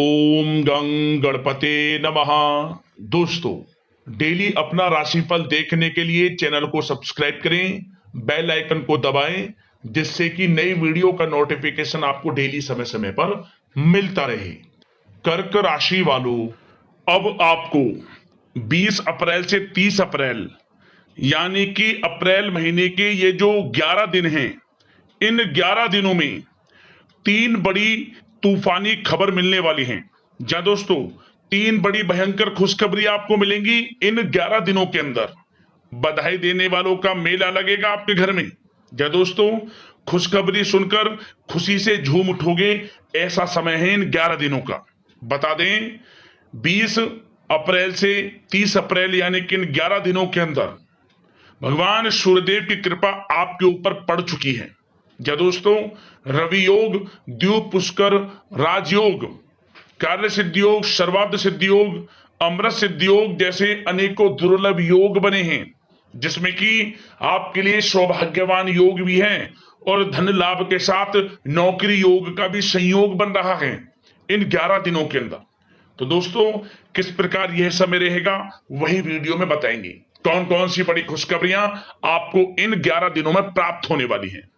ओम गं गणपते नमः। दोस्तों, डेली अपना राशिफल देखने के लिए चैनल को सब्सक्राइब करें, बेल आइकन को दबाएं, जिससे कि नई वीडियो का नोटिफिकेशन आपको डेली समय समय पर मिलता रहे। कर्क राशि वालों, अब आपको 20 अप्रैल से 30 अप्रैल यानी कि अप्रैल महीने के ये जो 11 दिन हैं, इन 11 दिनों में तीन बड़ी तूफानी खबर मिलने वाली हैं। जा दोस्तों, तीन बड़ी भयंकर खुशखबरी आपको मिलेंगी इन 11 दिनों के अंदर। बधाई देने वालों का मेला लगेगा आपके घर में। जा दोस्तों, खुशखबरी सुनकर खुशी से झूम उठोगे, ऐसा समय है इन 11 दिनों का। बता दें, 20 अप्रैल से 30 अप्रैल यानी कि इन 11 दिनों के अंदर भगवान सूर्यदेव की कृपा आपके ऊपर पड़ चुकी है। या दोस्तों, रवि योग, द्वीप पुष्कर, राजयोग, कार्य सिद्धि योग, सर्वार्थ सिद्धि योग, अमृत सिद्धि योग जैसे अनेकों दुर्लभ योग बने हैं, जिसमें कि आपके लिए सौभाग्यवान योग भी है और धन लाभ के साथ नौकरी योग का भी संयोग बन रहा है इन 11 दिनों के अंदर। तो दोस्तों, किस प्रकार यह समय रहेगा वही वीडियो में बताएंगे। कौन कौन सी बड़ी खुशखबरियां आपको इन 11 दिनों में प्राप्त होने वाली हैं,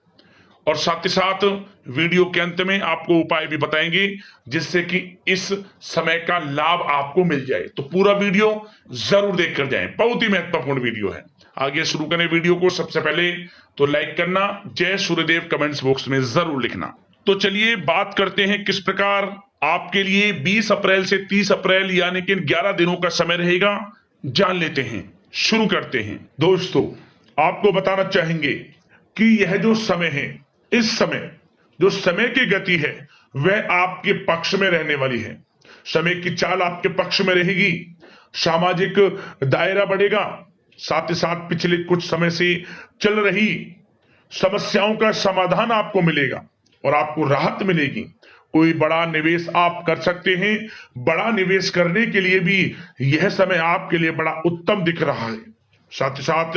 और साथ ही साथ वीडियो के अंत में आपको उपाय भी बताएंगे जिससे कि इस समय का लाभ आपको मिल जाए। तो पूरा वीडियो जरूर देखकर जाएं, बहुत ही महत्वपूर्ण वीडियो है। आगे शुरू करें वीडियो को। सबसे पहले तो लाइक करना, जय सूर्यदेव कमेंट्स बॉक्स में जरूर लिखना। तो चलिए बात करते हैं किस प्रकार आपके लिए 20 अप्रैल से 30 अप्रैल यानी कि 11 दिनों का समय रहेगा, जान लेते हैं। शुरू करते हैं। दोस्तों, आपको बताना चाहेंगे कि यह जो समय है, इस समय जो समय की गति है वह आपके पक्ष में रहने वाली है। समय की चाल आपके पक्ष में रहेगी, सामाजिक दायरा बढ़ेगा, साथ ही साथ पिछले कुछ समय से चल रही समस्याओं का समाधान आपको मिलेगा और आपको राहत मिलेगी। कोई बड़ा निवेश आप कर सकते हैं। बड़ा निवेश करने के लिए भी यह समय आपके लिए बड़ा उत्तम दिख रहा है। साथ ही साथ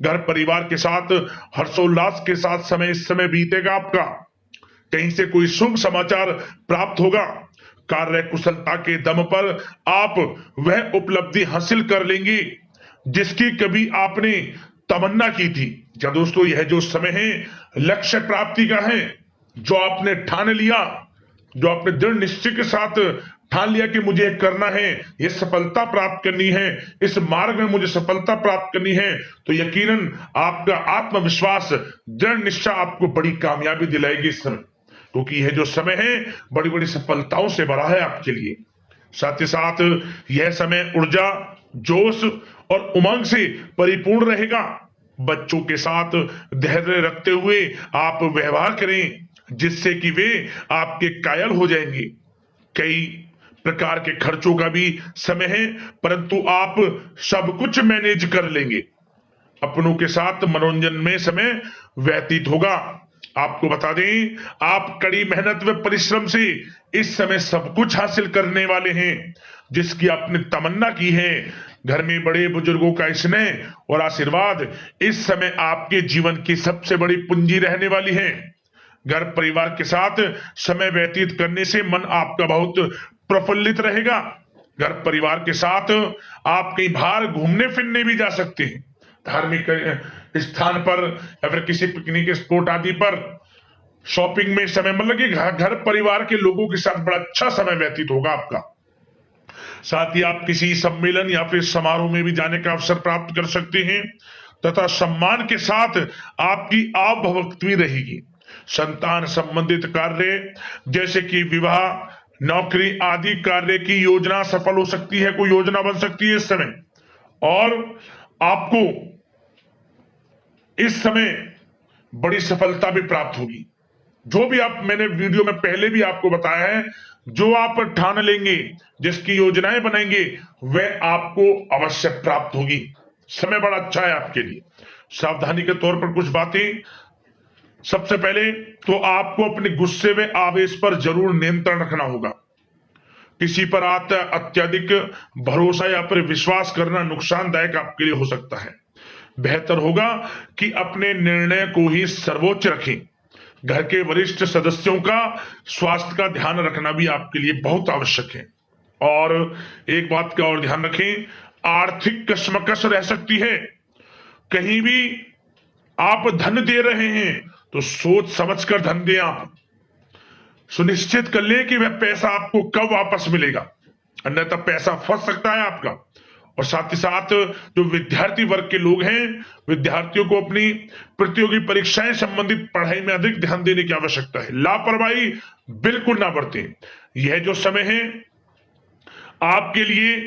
घर परिवार के साथ हर्षोल्लास के साथ समय इस समय बीतेगा आपका। कहीं से कोई शुभ समाचार प्राप्त होगा। कार्य कुशलता के दम पर आप वह उपलब्धि हासिल कर लेंगे जिसकी कभी आपने तमन्ना की थी। क्या दोस्तों, यह जो समय है लक्ष्य प्राप्ति का है। जो आपने ठान लिया, जो आपने दृढ़ निश्चय के साथ ठान लिया कि मुझे करना है, ये सफलता प्राप्त करनी है, इस मार्ग में मुझे सफलता प्राप्त करनी है, तो यकीनन आपका आत्मविश्वास, दृढ़ निश्चय आपको बड़ी कामयाबी दिलाएगी इस समय, क्योंकि यह जो समय है बड़ी बड़ी सफलताओं से भरा है आपके लिए। साथ ही साथ यह समय ऊर्जा, जोश और उमंग से परिपूर्ण रहेगा। बच्चों के साथ धैर्य रखते हुए आप व्यवहार करें जिससे कि वे आपके कायल हो जाएंगे। कई प्रकार के खर्चों का भी समय है, परंतु आप सब कुछ मैनेज कर लेंगे। अपनों के साथ मनोरंजन में समय व्यतीत होगा। आपको बता दें, आप कड़ी मेहनत व परिश्रम से इस समय सब कुछ हासिल करने वाले हैं जिसकी आपने तमन्ना की है। घर में बड़े बुजुर्गों का स्नेह और आशीर्वाद इस समय आपके जीवन की सबसे बड़ी पूंजी रहने वाली है। घर परिवार के साथ समय व्यतीत करने से मन आपका बहुत प्रफुल्लित रहेगा। घर परिवार के साथ आप कहीं बाहर घूमने फिरने भी जा सकते हैं, धार्मिक स्थान पर या फिर किसी पिकनिक स्पॉट आदि पर, शॉपिंग में समय, मतलब कि घर परिवार के लोगों के साथ बड़ा अच्छा समय व्यतीत होगा आपका। साथ ही आप किसी सम्मेलन या फिर समारोह में भी जाने का अवसर प्राप्त कर सकते हैं तथा सम्मान के साथ आपकी आवभगत भी रहेगी। संतान संबंधित कार्य जैसे कि विवाह, नौकरी आदि कार्य की योजना सफल हो सकती है, कोई योजना बन सकती है इस समय, और आपको इस समय बड़ी सफलता भी प्राप्त होगी। जो भी आप, मैंने वीडियो में पहले भी आपको बताया है, जो आप ठान लेंगे, जिसकी योजनाएं बनाएंगे, वह आपको अवश्य प्राप्त होगी। समय बड़ा अच्छा है आपके लिए। सावधानी के तौर पर कुछ बातें। सबसे पहले तो आपको अपने गुस्से व आवेश पर जरूर नियंत्रण रखना होगा। किसी पर अत्यधिक भरोसा या फिर विश्वास करना नुकसानदायक आपके लिए हो सकता है। बेहतर होगा कि अपने निर्णय को ही सर्वोच्च रखें। घर के वरिष्ठ सदस्यों का स्वास्थ्य का ध्यान रखना भी आपके लिए बहुत आवश्यक है। और एक बात का और ध्यान रखें, आर्थिक कशमकश रह सकती है। कहीं भी आप धन दे रहे हैं तो सोच समझकर धन दें। आप सुनिश्चित कर लें कि वह पैसा आपको कब वापस मिलेगा, अन्यथा पैसा फंस सकता है आपका। और साथ ही साथ जो विद्यार्थी वर्ग के लोग हैं, विद्यार्थियों को अपनी प्रतियोगी परीक्षाएं संबंधित पढ़ाई में अधिक ध्यान देने की आवश्यकता है। लापरवाही बिल्कुल ना बरतें। यह जो समय है आपके लिए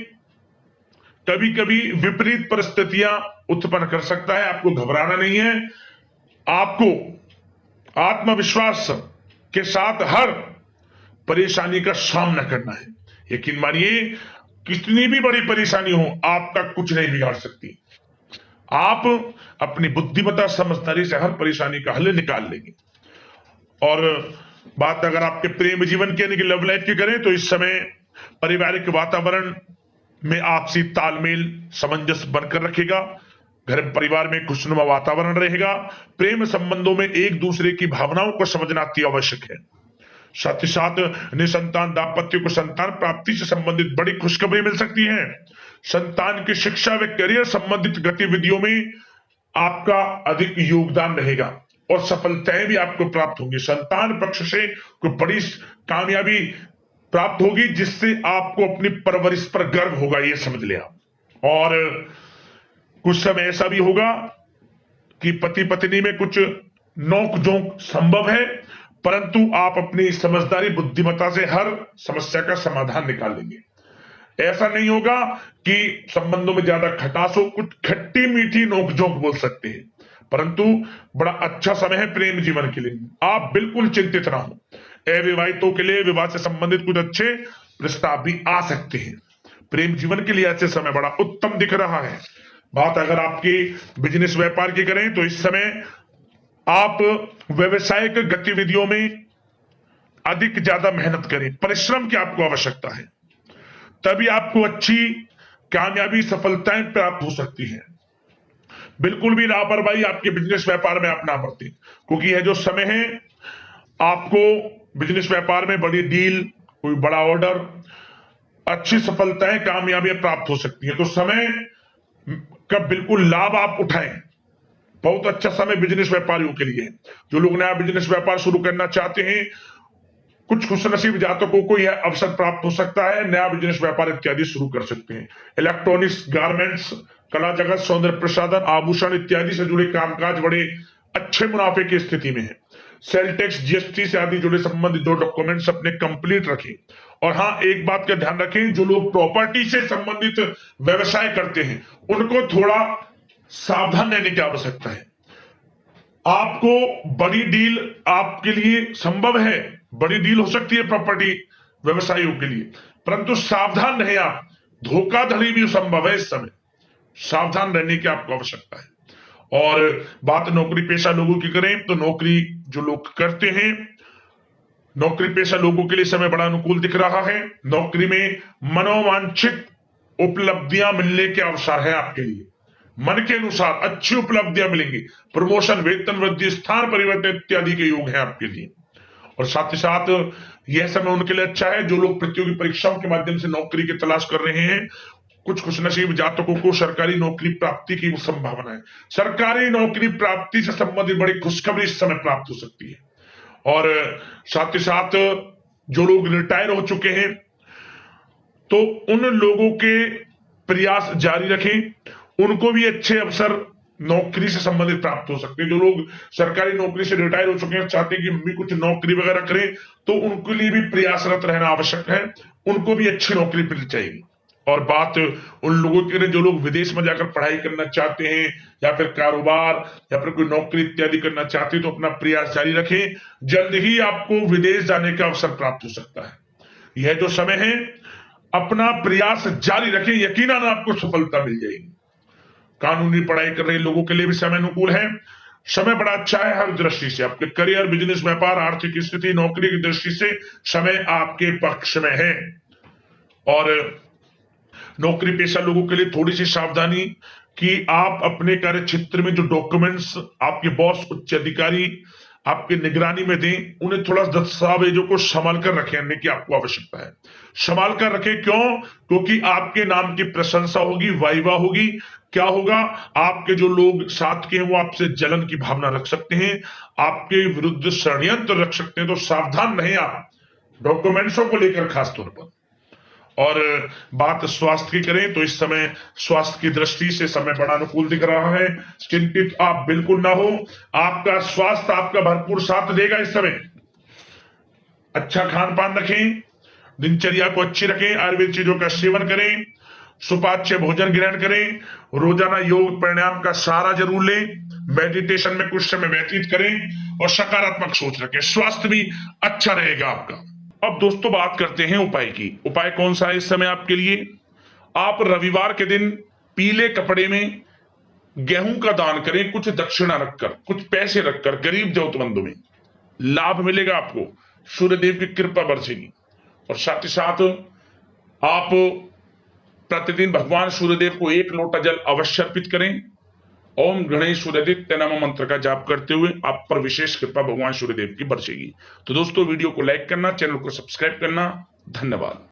कभी कभी विपरीत परिस्थितियां उत्पन्न कर सकता है, आपको घबराना नहीं है। आपको आत्मविश्वास के साथ हर परेशानी का सामना करना है। यकीन मानिए, कितनी भी बड़ी परेशानी हो आपका कुछ नहीं बिगाड़ सकती। आप अपनी बुद्धिमत्ता समझदारी से हर परेशानी का हल निकाल लेंगे। और बात अगर आपके प्रेम जीवन की यानी कि लव लाइफ की करें तो इस समय पारिवारिक वातावरण में आपसी तालमेल सामंजस्य बनकर रखेगा। घर परिवार में खुशनुमा वातावरण रहेगा। प्रेम संबंधों में एक दूसरे की भावनाओं को समझना अति आवश्यक है। साथ ही साथ निसंतान दाम्पत्य को संतान प्राप्ति से संबंधित बड़ी खुशखबरी मिल सकती है। संतान की शिक्षा व करियर संबंधित गतिविधियों में आपका अधिक योगदान रहेगा और सफलताएं भी आपको प्राप्त होंगी। संतान पक्ष से कोई बड़ी कामयाबी प्राप्त होगी जिससे आपको अपनी परवरिश पर गर्व होगा, ये समझ लिया। और कुछ समय ऐसा भी होगा कि पति पत्नी में कुछ नोक झोंक संभव है, परंतु आप अपनी समझदारी बुद्धिमत्ता से हर समस्या का समाधान निकाल लेंगे। ऐसा नहीं होगा कि संबंधों में ज्यादा खटास हो, कुछ खट्टी मीठी नोकझोंक बोल सकते हैं, परंतु बड़ा अच्छा समय है प्रेम जीवन के लिए। आप बिल्कुल चिंतित ना हो। अविवाहितों के लिए विवाह से संबंधित कुछ अच्छे प्रस्ताव भी आ सकते हैं। प्रेम जीवन के लिए ऐसे समय बड़ा उत्तम दिख रहा है। बात अगर आपकी बिजनेस व्यापार की करें तो इस समय आप व्यवसायिक गतिविधियों में अधिक ज्यादा मेहनत करें, परिश्रम की आपको आवश्यकता है, तभी आपको अच्छी कामयाबी सफलताएं प्राप्त हो सकती है। बिल्कुल भी लापरवाही आपके बिजनेस व्यापार में आप ना बरतें, क्योंकि यह जो समय है आपको बिजनेस व्यापार में बड़ी डील, कोई बड़ा ऑर्डर, अच्छी सफलताएं कामयाबियां प्राप्त हो सकती है। तो समय का बिल्कुल लाभ आप उठाएं। बहुत अच्छा समय बिजनेस व्यापारियों के लिए है। जो लोग नया बिजनेस व्यापार शुरू करना चाहते हैं, कुछ खुशनसीब जातकों को यह अवसर प्राप्त हो सकता है, नया बिजनेस व्यापार इत्यादि शुरू कर सकते हैं। इलेक्ट्रॉनिक्स, गारमेंट्स, कला जगत, सौंदर्य प्रसाधन, आभूषण इत्यादि से जुड़े कामकाज बड़े अच्छे मुनाफे की स्थिति में है। सेल टैक्स, जीएसटी से आदि जुड़े संबंधित जो डॉक्यूमेंट्स अपने कंप्लीट रखें। और हाँ, एक बात का ध्यान रखें, जो लोग प्रॉपर्टी से संबंधित व्यवसाय करते हैं उनको थोड़ा सावधान रहने की आवश्यकता है। आपको बड़ी डील आपके लिए संभव है, बड़ी डील हो सकती है प्रॉपर्टी व्यवसायियों के लिए, परंतु सावधान रहे आप। धोखाधड़ी भी संभव है इस समय, सावधान रहने की आपको आवश्यकता है। और बात नौकरी पेशा लोगों की करें तो नौकरी जो लोग करते हैं, नौकरी पेशा लोगों के लिए समय बड़ा अनुकूल दिख रहा है। नौकरी में मनोवांछित उपलब्धियां मिलने के अवसर है आपके लिए। मन के अनुसार अच्छी उपलब्धियां मिलेंगी। प्रमोशन, वेतन वृद्धि, स्थान परिवर्तन इत्यादि के योग है आपके लिए। और साथ ही साथ यह समय उनके लिए अच्छा है जो लोग प्रतियोगी परीक्षाओं के माध्यम से नौकरी की तलाश कर रहे हैं। कुछ खुशनसीब जातकों को सरकारी नौकरी प्राप्ति की संभावना है। सरकारी नौकरी प्राप्ति से संबंधित बड़ी खुशखबरी इस समय प्राप्त हो सकती है। और साथ ही साथ जो लोग रिटायर हो चुके हैं तो उन लोगों के प्रयास जारी रखें, उनको भी अच्छे अवसर नौकरी से संबंधित प्राप्त हो सकते हैं। जो लोग सरकारी नौकरी से रिटायर हो चुके हैं, चाहते हैं कि हम भी कुछ नौकरी वगैरह करें, तो उनके लिए भी प्रयासरत रहना आवश्यक है, उनको भी अच्छी नौकरी मिल जाएगी। और बात उन लोगों के लिए जो लोग विदेश में जाकर पढ़ाई करना चाहते हैं या फिर कारोबार या फिर कोई नौकरी इत्यादि करना चाहते हैं तो अपना प्रयास जारी रखें, जल्द ही आपको विदेश जाने का अवसर प्राप्त हो सकता है। यह जो समय है अपना प्रयास जारी रखें, यकीनन आपको सफलता मिल जाएगी। कानूनी पढ़ाई कर रहे लोगों के लिए भी समय अनुकूल है। समय बड़ा अच्छा है हर दृष्टि से। आपके करियर, बिजनेस, व्यापार, आर्थिक स्थिति, नौकरी की दृष्टि से समय आपके पक्ष में है। और नौकरी पेशा लोगों के लिए थोड़ी सी सावधानी कि आप अपने कार्य क्षेत्र में जो डॉक्यूमेंट्स आपके बॉस, उच्च अधिकारी आपकी निगरानी में दें, उन्हें थोड़ा दस्तावेजों को संभाल कर रखने की आपको आवश्यकता है। संभाल कर रखें, क्यों? क्योंकि आपके नाम की प्रशंसा होगी, वाहवाही होगी। क्या होगा? आपके जो लोग साथ के हैं वो आपसे जलन की भावना रख सकते हैं, आपके विरुद्ध षड्यंत्र रख सकते हैं। तो सावधान रहें आप डॉक्यूमेंट्सों को लेकर खासतौर पर। और बात स्वास्थ्य की करें तो इस समय स्वास्थ्य की दृष्टि से समय बड़ा अनुकूल दिख रहा है। चिंतित आप बिल्कुल ना हो, आपका स्वास्थ्य आपका भरपूर साथ देगा इस समय। अच्छा खान पान रखें, दिनचर्या को अच्छी रखें, आयुर्वेद चीजों का सेवन करें, सुपाच्य भोजन ग्रहण करें, रोजाना योग प्राणायाम का सहारा जरूर लें, मेडिटेशन में कुछ समय व्यतीत करें और सकारात्मक सोच रखें। स्वास्थ्य भी अच्छा रहेगा आपका। अब दोस्तों बात करते हैं उपाय की। उपाय कौन सा है इस समय आपके लिए? आप रविवार के दिन पीले कपड़े में गेहूं का दान करें, कुछ दक्षिणा रखकर, कुछ पैसे रखकर गरीब जरूरतमंदों में। लाभ मिलेगा आपको, सूर्यदेव की कृपा बरसेगी। और साथ ही साथ आप प्रतिदिन भगवान सूर्यदेव को 1 लोटा जल अवश्य अर्पित करें। ओम गणेश सूर्यदित्य नमः मंत्र का जाप करते हुए आप पर विशेष कृपा भगवान सूर्यदेव की बरसेगी। तो दोस्तों वीडियो को लाइक करना, चैनल को सब्सक्राइब करना। धन्यवाद।